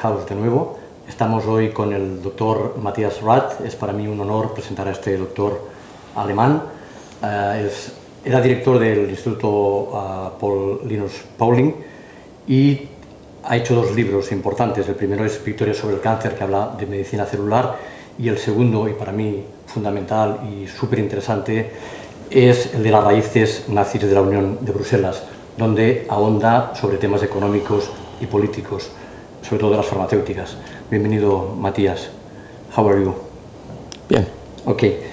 Lighthouse de nuevo. Estamos hoy con el doctor Matthias Rath. Es para mí un honor presentar a este doctor alemán. Era director del Instituto Linus y ha hecho dos libros importantes. El primero es Victoria sobre el cáncer, que habla de medicina celular, y el segundo, y para mí fundamental y súper interesante, es el de las raíces nazis de la Unión de Bruselas, donde ahonda sobre temas económicos y políticos, sobre todo de las farmacéuticas. Bienvenido, Matthias. How are you? Bien. Okay.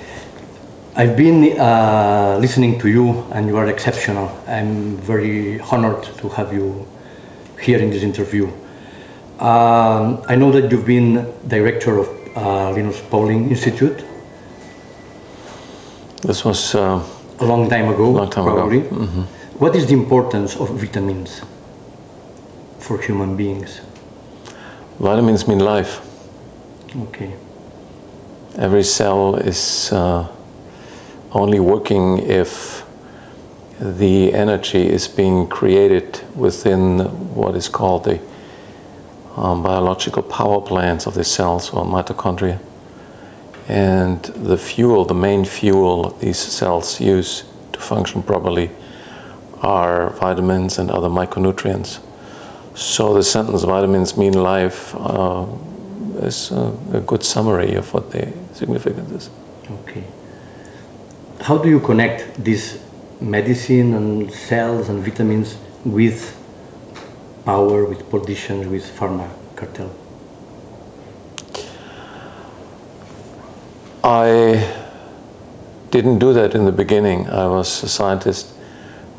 I've been listening to you, and you are exceptional. I'm very honored to have you here in this interview. I know that you've been director of Linus Pauling Institute. This was a long time ago, probably. Mm-hmm. What is the importance of vitamins for human beings? Vitamins mean life. Okay. Every cell is only working if the energy is being created within what is called the biological power plants of the cells, or mitochondria. And the fuel, the main fuel these cells use to function properly, are vitamins and other micronutrients. So the sentence "vitamins mean life" is a good summary of what the significance is. Okay. How do you connect this medicine and cells and vitamins with power, with politicians, with pharma cartel? I didn't do that in the beginning. I was a scientist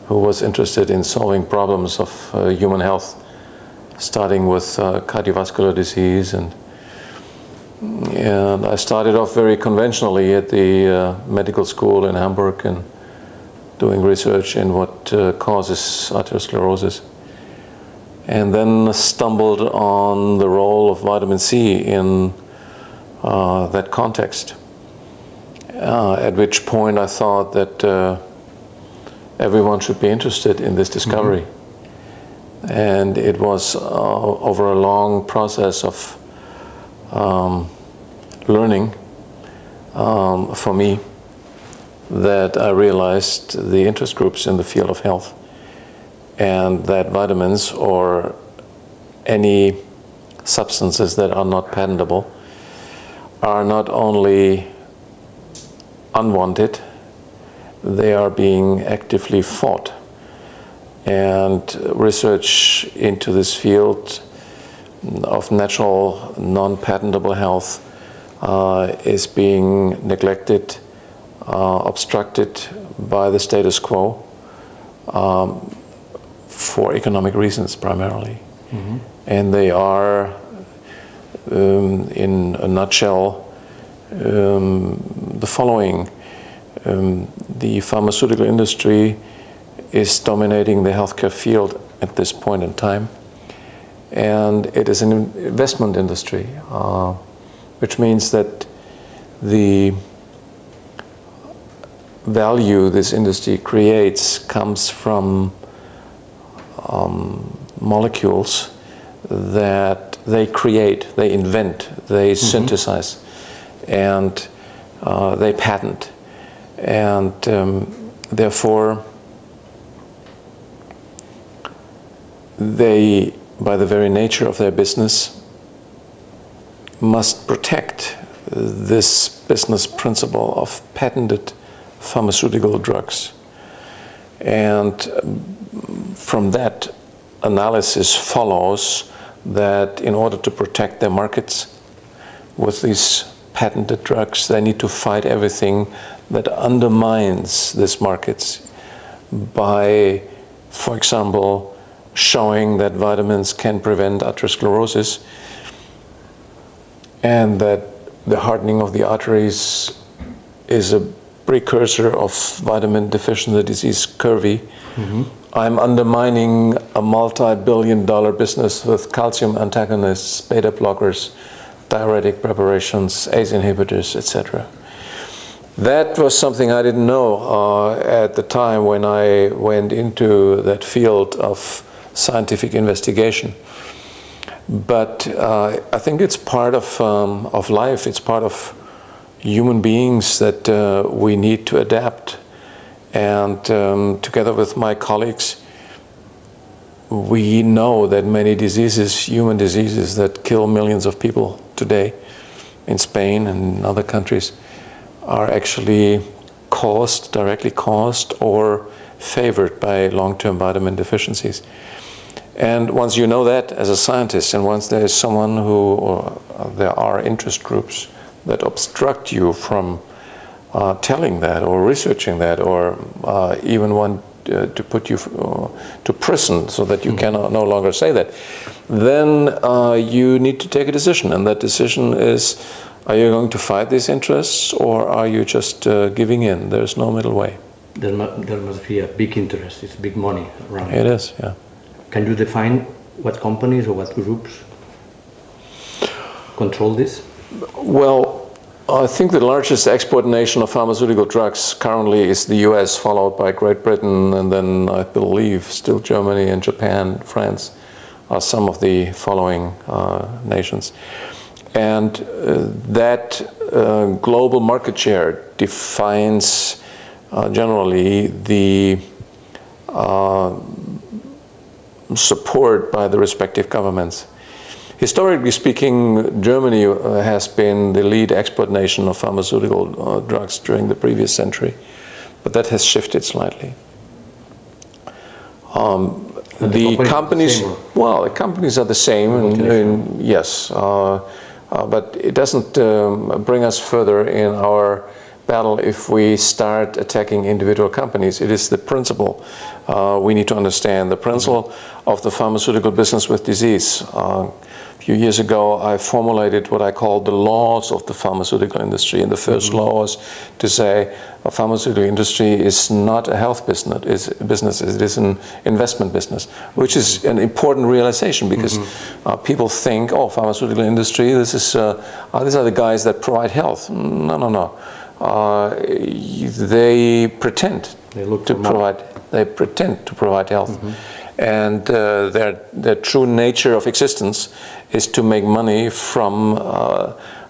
who was interested in solving problems of human health, starting with cardiovascular disease, and I started off very conventionally at the medical school in Hamburg and doing research in what causes atherosclerosis, and then stumbled on the role of vitamin C in that context, at which point I thought that everyone should be interested in this discovery. Mm-hmm. And it was over a long process of learning for me that I realized the interest groups in the field of health, and that vitamins or any substances that are not patentable are not only unwanted, they are being actively fought. And research into this field of natural, non-patentable health is being neglected, obstructed by the status quo for economic reasons primarily. Mm-hmm. And they are, in a nutshell, the following. The pharmaceutical industry is dominating the healthcare field at this point in time, and it is an investment industry, which means that the value this industry creates comes from molecules that they create, they invent, they mm-hmm. synthesize, and they patent. And therefore, they, by the very nature of their business, must protect this business principle of patented pharmaceutical drugs. And from that analysis follows that in order to protect their markets with these patented drugs, they need to fight everything that undermines these markets by, for example, showing that vitamins can prevent atherosclerosis and that the hardening of the arteries is a precursor of vitamin deficiency disease, scurvy. Mm-hmm. I'm undermining a multi-billion-dollar business with calcium antagonists, beta blockers, diuretic preparations, ACE inhibitors, etc. That was something I didn't know at the time when I went into that field of scientific investigation. But I think it's part of life, it's part of human beings that we need to adapt. And together with my colleagues, we know that many diseases, human diseases that kill millions of people today in Spain and in other countries, are actually caused, directly caused or favored by long-term vitamin deficiencies. And once you know that as a scientist, and once there is someone who, or there are interest groups that obstruct you from telling that or researching that, or even want to put you to prison so that you can no longer say that, then you need to take a decision. And that decision is, are you going to fight these interests, or are you just giving in? There's no middle way. There must be a big interest, it's big money around. It is, yeah. Can you define what companies or what groups control this? Well, I think the largest export nation of pharmaceutical drugs currently is the US, followed by Great Britain, and then I believe still Germany and Japan, France are some of the following nations. And that global market share defines generally the support by the respective governments. Historically speaking, Germany has been the lead export nation of pharmaceutical drugs during the previous century, but that has shifted slightly. The companies, well, the companies are the same, yes, but it doesn't bring us further in our battle if we start attacking individual companies. It is the principle we need to understand, the principle of the pharmaceutical business with disease. A few years ago, I formulated what I call the laws of the pharmaceutical industry. And the first law was to say a pharmaceutical industry is not a health business, it is an investment business, which is an important realization, because people think, oh, pharmaceutical industry, this is, these are the guys that provide health. No, no, no. They pretend they pretend to provide health. And their true nature of existence is to make money from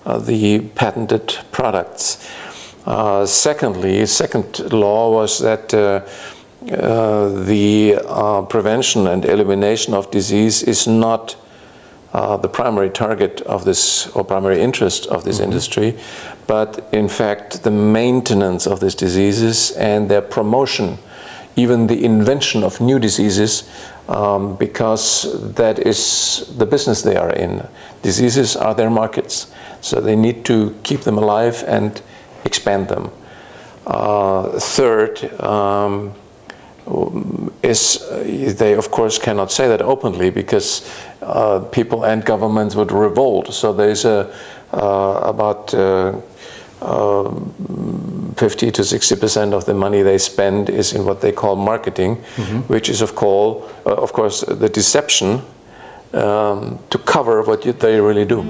the patented products. Secondly, second law was that the prevention and elimination of disease is not the primary target of this, or primary interest of this industry, but in fact the maintenance of these diseases and their promotion, even the invention of new diseases, because that is the business they are in. Diseases are their markets, so they need to keep them alive and expand them. Third is they of course cannot say that openly, because people and governments would revolt. So there's about 50 to 60% of the money they spend is in what they call marketing, which is of course the deception to cover what they really do.